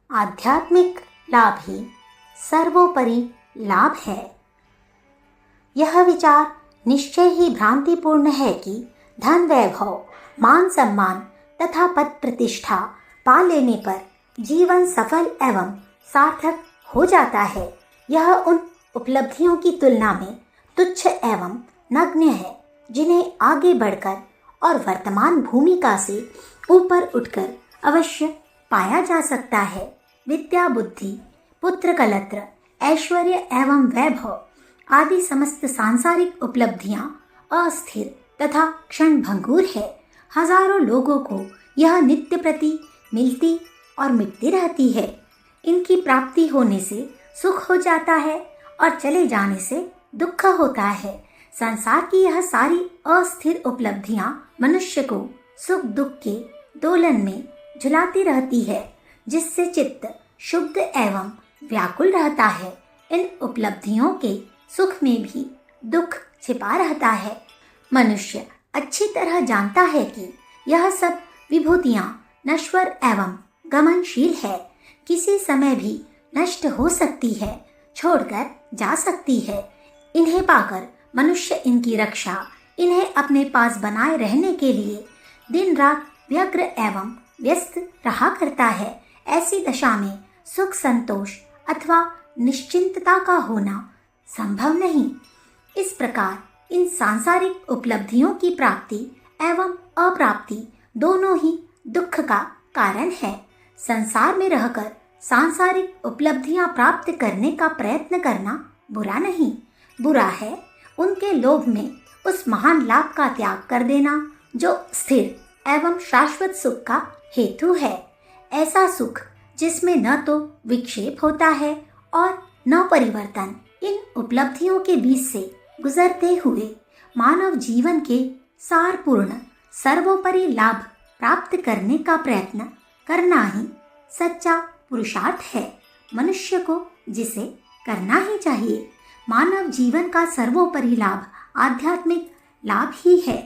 आध्यात्मिक लाभ ही सर्वोपरि लाभ है। यह विचार निश्चय ही भ्रांतिपूर्ण है कि धन वैभव, मान सम्मान तथा पद प्रतिष्ठा पा लेने पर जीवन सफल एवं सार्थक हो जाता है। यह उन उपलब्धियों की तुलना में तुच्छ एवं नगण्य है जिन्हें आगे बढ़कर और वर्तमान भूमिका से ऊपर उठकर अवश्य पाया जा सकता है। विद्या, बुद्धि, पुत्र कलत्र, ऐश्वर्य एवं वैभव आदि समस्त सांसारिक उपलब्धियां अस्थिर तथा क्षणभंगुर है। हजारों लोगों को यह नित्य प्रति मिलती और मिटती रहती है। इनकी प्राप्ति होने से सुख हो जाता है और चले जाने से दुख होता है। संसार की यह सारी अस्थिर उपलब्धियां मनुष्य को सुख दुख के दोलन में झुलाती रहती है, जिससे चित्त शुद्ध एवं व्याकुल रहता है। इन उपलब्धियों के सुख में भी दुख छिपा रहता है। मनुष्य अच्छी तरह जानता है कि यह सब विभूतियां नश्वर एवं गमनशील है, किसी समय भी नष्ट हो सकती है, छोड़कर जा सकती है। इन्हें पाकर मनुष्य इनकी रक्षा, इन्हें अपने पास बनाए रहने के लिए दिन रात व्यग्र एवं व्यस्त रहा करता है। ऐसी दशा में सुख, संतोष अथवा निश्चिंतता का होना संभव नहीं। इस प्रकार इन सांसारिक उपलब्धियों की प्राप्ति एवं अप्राप्ति दोनों ही दुख का कारण है। संसार में रहकर सांसारिक उपलब्धियां प्राप्त करने का प्रयत्न करना बुरा नहीं, बुरा है उनके लोभ में उस महान लाभ का त्याग कर देना जो स्थिर एवं शाश्वत सुख का हेतु है। ऐसा सुख जिसमें न तो विक्षेप होता है और न परिवर्तन। इन उपलब्धियों के बीच से गुजरते हुए मानव जीवन के सारपूर्ण सर्वोपरि लाभ प्राप्त करने का प्रयत्न करना ही सच्चा पुरुषार्थ है, मनुष्य को जिसे करना ही चाहिए। मानव जीवन का सर्वोपरि लाभ आध्यात्मिक लाभ ही है।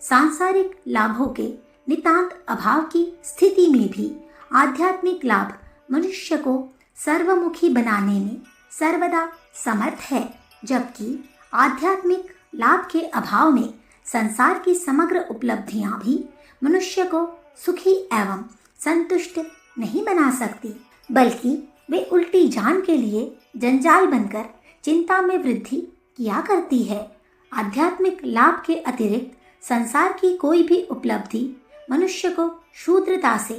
सांसारिक लाभों के नितांत अभाव की स्थिति में भी आध्यात्मिक लाभ मनुष्य को सर्वमुखी बनाने में सर्वदा समर्थ है, जबकि आध्यात्मिक लाभ के अभाव में संसार की समग्र उपलब्धियां भी मनुष्य को सुखी एवं संतुष्ट नहीं बना सकती, बल्कि वे उल्टी जान के लिए जंजाल बनकर चिंता में वृद्धि किया करती है। आध्यात्मिक लाभ के अतिरिक्त संसार की कोई भी उपलब्धि मनुष्य को शूद्रता से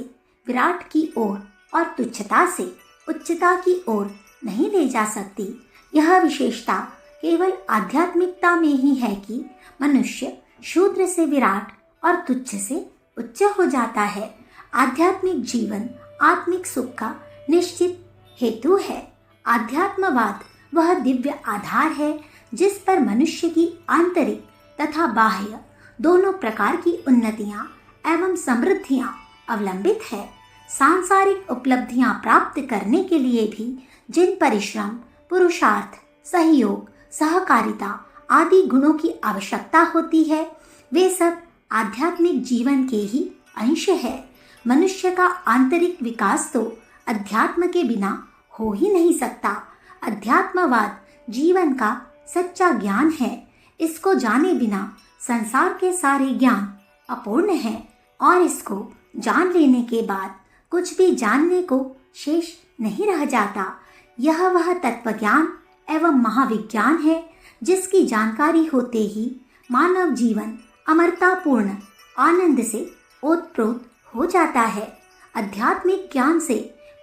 विराट की ओर और तुच्छता से उच्चता की ओर नहीं ले जा सकती। यह विशेषता केवल आध्यात्मिकता में ही है कि मनुष्य शूद्र से विराट और तुच्छ से उच्च हो जाता है। आध्यात्मिक जीवन आत्मिक सुख का निश्चित हेतु है। आध्यात्मवाद वह दिव्य आधार है जिस पर मनुष्य की आंतरिक तथा बाह्य दोनों प्रकार की उन्नतियां एवं समृद्धियां अवलंबित है। सांसारिक उपलब्धियां प्राप्त करने के लिए भी जिन परिश्रम, पुरुषार्थ, सहयोग, सहकारिता आदि गुणों की आवश्यकता होती है, वे सब आध्यात्मिक जीवन के ही अंश है। मनुष्य का आंतरिक विकास तो अध्यात्म के बिना हो ही नहीं सकता। अध्यात्मवाद जीवन का सच्चा ज्ञान है। इसको जाने बिना संसार के सारे ज्ञान अपूर्ण है और इसको जान लेने के बाद कुछ भी जानने को शेष नहीं रह जाता। यह वह तत्वज्ञान एवं महाविज्ञान है जिसकी जानकारी होते ही मानव जीवन अमरतापूर्ण आनंद से ओतप्रोत हो जाता है। आध्यात्मिक ज्ञान से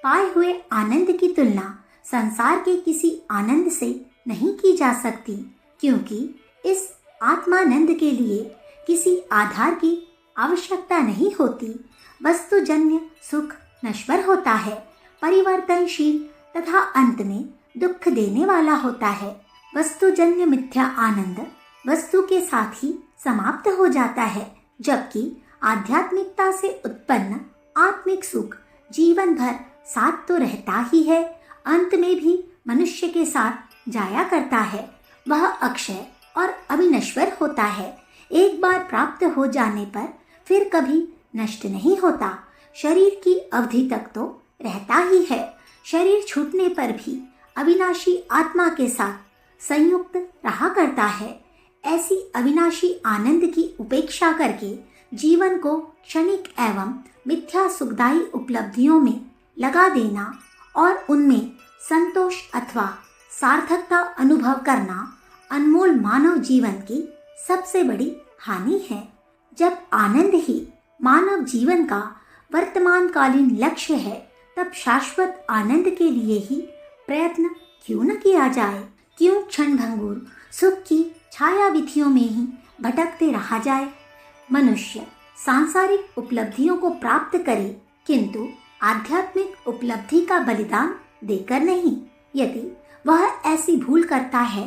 पाए हुए आनंद की तुलना संसार के किसी आनंद से नहीं की जा सकती, क्योंकि इस आत्मानंद के लिए किसी आधार की आवश्यकता नहीं होती। वस्तुजन्य सुख नश्वर होता है, परिवर्तनशील तथा अंत में दुख देने वाला होता है। वस्तुजन्य मिथ्या आनंद वस्तु के साथ ही समाप्त हो जाता है, जबकि आध्यात्मिकता से उत्पन्न आत्मिक सुख जीवन भर साथ तो रहता ही है, अंत में भी मनुष्य के साथ जाया करता है। वह अक्षय और अविनश्वर होता है। एक बार प्राप्त हो जाने पर फिर कभी नष्ट नहीं होता। शरीर की अवधि तक तो रहता ही है। शरीर छूटने पर भी अविनाशी आत्मा के साथ संयुक्त रहा करता है। ऐसी अविनाशी आनंद की उपेक्षा करके जीवन को क्षणिक एवं मिथ्या सुखदायी उपलब्धियों में लगा देना और उनमें संतोष अथवा सार्थकता अनुभव करना अनमोल मानव जीवन की सबसे बड़ी हानि है। जब आनंद ही मानव जीवन का वर्तमानकालीन लक्ष्य है, तब शाश्वत आनंद के लिए ही प्रयत्न क्यों न किया जाए? क्यों क्षणभंगुर सुख की छाया विधियों में ही भटकते रहा जाए? मनुष्य सांसारिक उपलब्धियों को प्राप्त करे, किंतु आध्यात्मिक उपलब्धि का बलिदान देकर नहीं। यदि वह ऐसी भूल करता है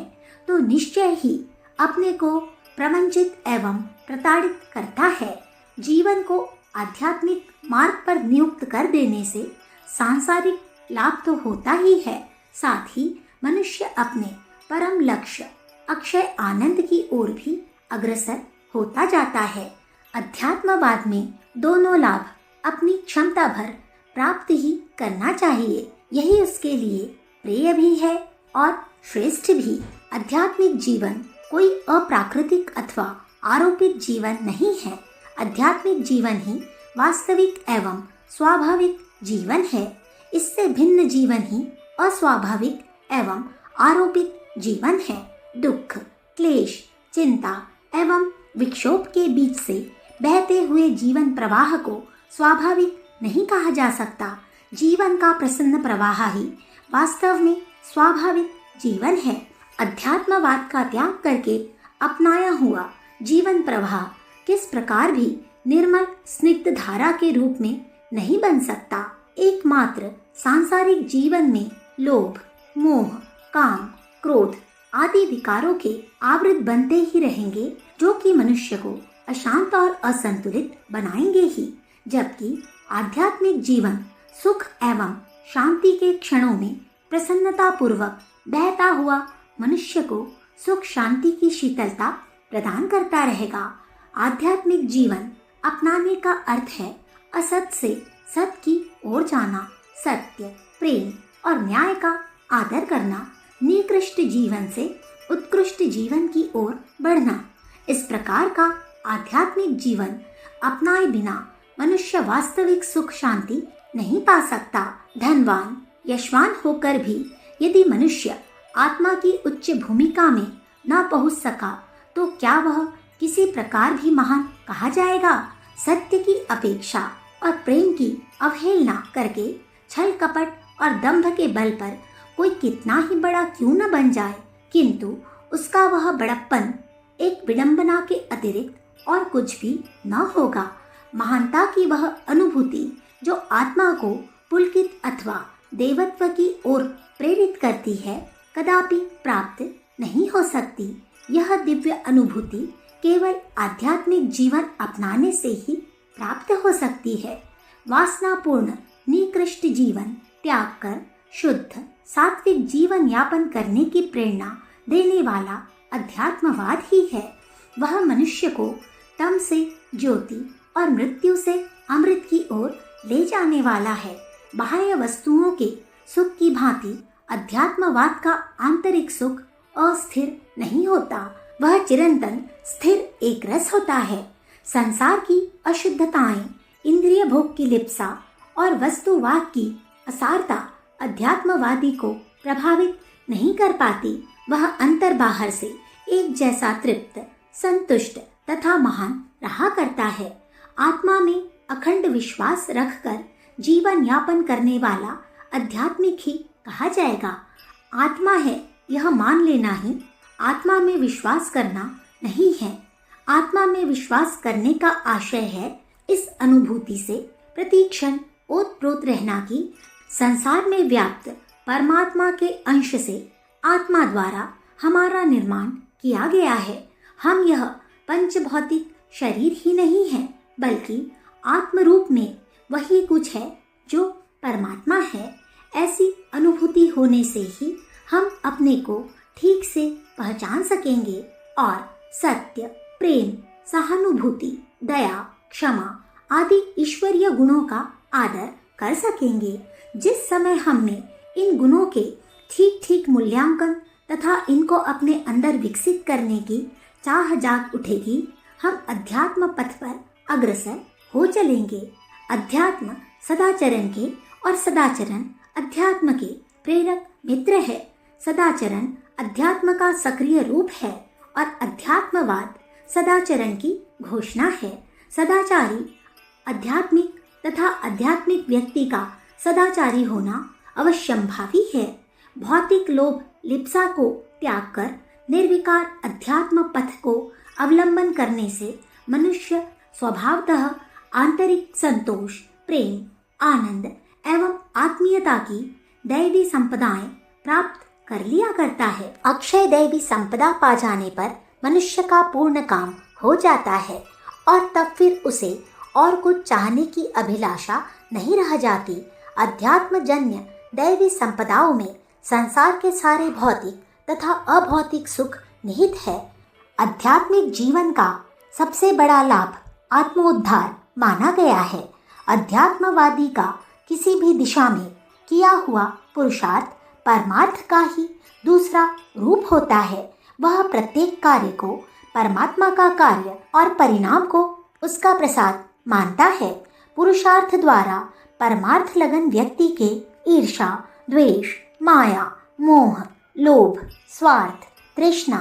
तो निश्चय ही अपने को प्रवंचित एवं प्रताड़ित करता है। जीवन को आध्यात्मिक मार्ग पर नियुक्त कर देने से सांसारिक लाभ तो होता ही है, साथ ही मनुष्य अपने परम लक्ष्य अक्षय आनंद की ओर भी अग्रसर होता जाता है। अध्यात्मवाद में दोनों लाभ अपनी क्षमता भर प्राप्त ही करना चाहिए। यही उसके लिए प्रिय भी है और श्रेष्ठ भी। आध्यात्मिक जीवन कोई अप्राकृतिक अथवा आरोपित जीवन नहीं है। आध्यात्मिक जीवन ही वास्तविक एवं स्वाभाविक जीवन है। इससे भिन्न जीवन ही अस्वाभाविक एवं आरोपित जीवन है। दुख, क्लेश, चिंता एवं विक्षोभ के बीच से बहते हुए जीवन प्रवाह को स्वाभाविक नहीं कहा जा सकता। जीवन का प्रसन्न प्रवाह ही वास्तव में स्वाभाविक जीवन है। अध्यात्मवाद का त्याग करके अपनाया हुआ जीवन प्रवाह किस प्रकार भी निर्मल स्निग्ध धारा के रूप में नहीं बन सकता। एकमात्र सांसारिक जीवन में लोभ, मोह, काम, क्रोध आदि विकारों के आवृत बनते ही रहेंगे, जो कि मनुष्य को अशांत और असंतुलित बनाएंगे ही। जबकि आध्यात्मिक जीवन सुख एवं शांति के क्षणों में प्रसन्नता पूर्वक बहता हुआ मनुष्य को सुख शांति की शीतलता प्रदान करता रहेगा। आध्यात्मिक जीवन अपनाने का अर्थ है असत से सत की ओर जाना, सत्य, प्रेम और न्याय का आदर करना, निकृष्ट जीवन से उत्कृष्ट जीवन की ओर बढ़ना। इस प्रकार का आध्यात्मिक जीवन अपनाए बिना मनुष्य वास्तविक सुख शांति नहीं पा सकता। धनवान, यशवान होकर भी यदि मनुष्य आत्मा की उच्च भूमिका में न पहुंच सका तो क्या वह किसी प्रकार भी महान कहा जाएगा? सत्य की अपेक्षा और प्रेम की अवहेलना करके छल कपट और दंभ के बल पर कोई कितना ही बड़ा क्यों न बन जाए, किंतु उसका वह बड़प्पन एक विडंबना के अतिरिक्त और कुछ भी न होगा। महानता की वह अनुभूति जो आत्मा को पुलकित अथवा देवत्व की ओर प्रेरित करती है, कदापि प्राप्त नहीं हो सकती। यह दिव्य अनुभूति केवल आध्यात्मिक जीवन अपनाने से ही प्राप्त हो सकती है। वासनापूर्ण निकृष्ट जीवन त्याग कर शुद्ध सात्विक जीवन यापन करने की प्रेरणा देने वाला अध्यात्मवाद ही है। वह मनुष्य को तम से ज्योति और मृत्यु से अमृत की ओर ले जाने वाला है। बाह्य वस्तुओं के सुख की भांति अध्यात्मवाद का आंतरिक सुख अस्थिर नहीं होता, वह चिरंतन स्थिर एक रस होता है। संसार की अशुद्धताएं, इंद्रिय भोग की लिप्सा और वस्तुवाद की असारता अध्यात्मवादी को प्रभावित नहीं कर पाती। वह अंतर बाहर से एक जैसा तृप्त, संतुष्ट तथा महान रहा करता है। आत्मा में अखंड विश्वास रखकर जीवन यापन करने वाला आध्यात्मिक ही कहा जाएगा। आत्मा है यह मान लेना ही आत्मा में विश्वास करना नहीं है। आत्मा में विश्वास करने का आशय है इस अनुभूति से प्रतिक्षण ओतप्रोत रहना कि संसार में व्याप्त परमात्मा के अंश से आत्मा द्वारा हमारा निर्माण किया गया है। हम यह पंचभौतिक शरीर ही नहीं है, बल्कि आत्मरूप में वही कुछ है जो परमात्मा है। ऐसी अनुभूति होने से ही हम अपने को ठीक से पहचान सकेंगे और सत्य, प्रेम, सहानुभूति, दया, क्षमा आदि ईश्वरीय गुणों का आदर कर सकेंगे। जिस समय हमने इन गुणों के ठीक ठीक मूल्यांकन तथा इनको अपने अंदर विकसित करने की चाह जाग उठेगी, हम अध्यात्म पथ पर अग्रसर हो चलेंगे। अध्यात्म सदाचरण के और सदाचरण अध्यात्म के प्रेरक मित्र है। सदाचरण अध्यात्म का सक्रिय रूप है और अध्यात्मवाद सदाचरण की घोषणा है। सदाचारी आध्यात्मिक तथा आध्यात्मिक व्यक्ति का सदाचारी होना अवश्यंभावी है। भौतिक लोभ लिप्सा को त्याग कर निर्विकार अध्यात्म पथ को अवलंबन करने से मनुष्य स्वभावतः आंतरिक संतोष, प्रेम, आनंद एवं आत्मीयता की दैवी संपदाएं प्राप्त कर लिया करता है। अक्षय दैवी संपदा पा जाने पर मनुष्य का पूर्ण काम हो जाता है और तब फिर उसे और कुछ चाहने की अभिलाषा नहीं रह जाती। अध्यात्म जन्य दैवी संपदाओं में संसार के सारे भौतिक तथा अभौतिक सुख निहित है। आध्यात्मिक जीवन का सबसे बड़ा लाभ आत्मोद्धार माना गया है। अध्यात्मवादी का किसी भी दिशा में किया हुआ पुरुषार्थ परमार्थ का ही दूसरा रूप होता है। वह प्रत्येक कार्य को परमात्मा का कार्य और परिणाम को उसका प्रसाद मानता है। पुरुषार्थ द्वारा परमार्थ लगन व्यक्ति के ईर्षा, द्वेष, माया, मोह, लोभ, स्वार्थ, तृष्णा,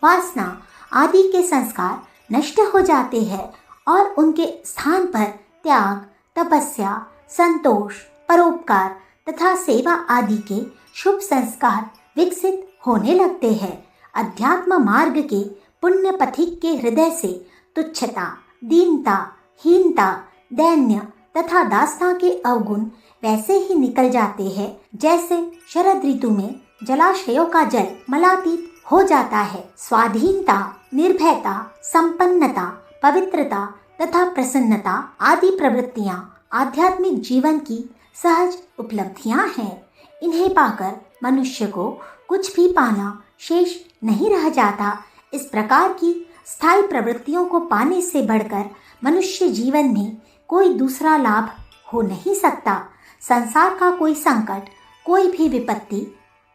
वासना आदि के संस्कार नष्ट हो जाते हैं और उनके स्थान पर त्याग, तपस्या, संतोष, परोपकार तथा सेवा आदि के शुभ संस्कार विकसित होने लगते हैं। अध्यात्म मार्ग के पुण्य पथिक के हृदय से तुच्छता, दीनता, हीनता, दैन्य तथा दास्ता के अवगुण वैसे ही निकल जाते हैं जैसे शरद ऋतु में जलाशयों का जल मलातीत हो जाता है। स्वाधीनता, निर्भयता, संपन्नता, पवित्रता तथा प्रसन्नता आदि प्रवृत्तियां आध्यात्मिक जीवन की सहज उपलब्धियां हैं। इन्हें पाकर मनुष्य को कुछ भी पाना शेष नहीं रह जाता। इस प्रकार की स्थायी प्रवृत्तियों को पाने से बढ़कर मनुष्य जीवन में कोई दूसरा लाभ हो नहीं सकता। संसार का कोई संकट, कोई भी विपत्ति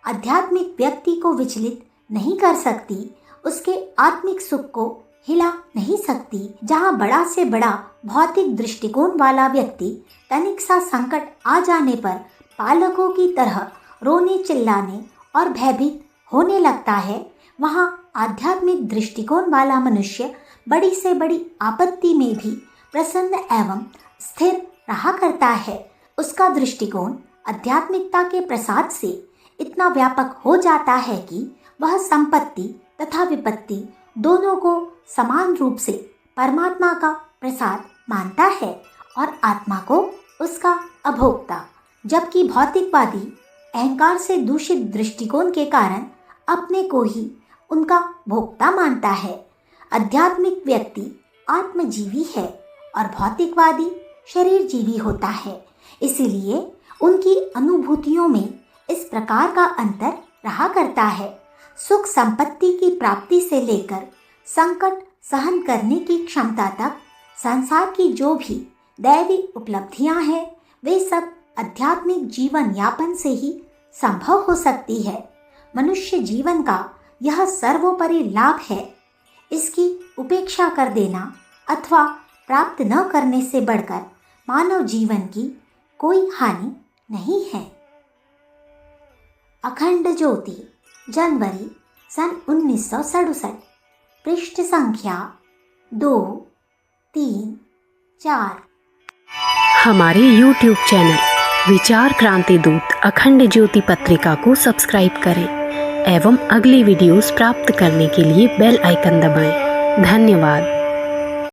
आध्यात्मिक व्यक्ति को विचलित नहीं कर सकती, उसके आत्मिक सुख को हिला नहीं सकती। जहाँ बड़ा से बड़ा भौतिक दृष्टिकोण वाला व्यक्ति तनिक सा संकट आ जाने पर पालकों की तरह रोने, चिल्लाने और भयभीत होने लगता है, वहाँ आध्यात्मिक दृष्टिकोण वाला मनुष्य बड़ी से बड़ी आपत्ति में भी प्रसन्न एवं स्थिर रहा करता है। उसका दृष्टिकोण आध्यात्मिकता के प्रसाद से इतना व्यापक हो जाता है कि वह संपत्ति तथा विपत्ति दोनों को समान रूप से परमात्मा का प्रसाद मानता है और आत्मा को उसका अभोक्ता। जबकि भौतिकवादी अहंकार से दूषित दृष्टिकोण के कारण अपने को ही उनका भोक्ता मानता है। आध्यात्मिक व्यक्ति आत्मजीवी है और भौतिकवादी शरीर जीवी होता है। इसीलिए उनकी अनुभूतियों में इस प्रकार का अंतर रहा करता है। सुख संपत्ति की प्राप्ति से लेकर संकट सहन करने की क्षमता तक संसार की जो भी दैवी उपलब्धियां हैं, वे सब आध्यात्मिक जीवन यापन से ही संभव हो सकती है। मनुष्य जीवन का यह सर्वोपरि लाभ है। इसकी उपेक्षा कर देना अथवा प्राप्त न करने से बढ़कर मानव जीवन की कोई हानि नहीं है। अखंड ज्योति, जनवरी सन 1967, पृष्ठ संख्या 2, 3, 4। हमारे YouTube चैनल विचार क्रांति दूत अखंड ज्योति पत्रिका को सब्सक्राइब करें एवं अगली वीडियोस प्राप्त करने के लिए बेल आइकन दबाएं। धन्यवाद।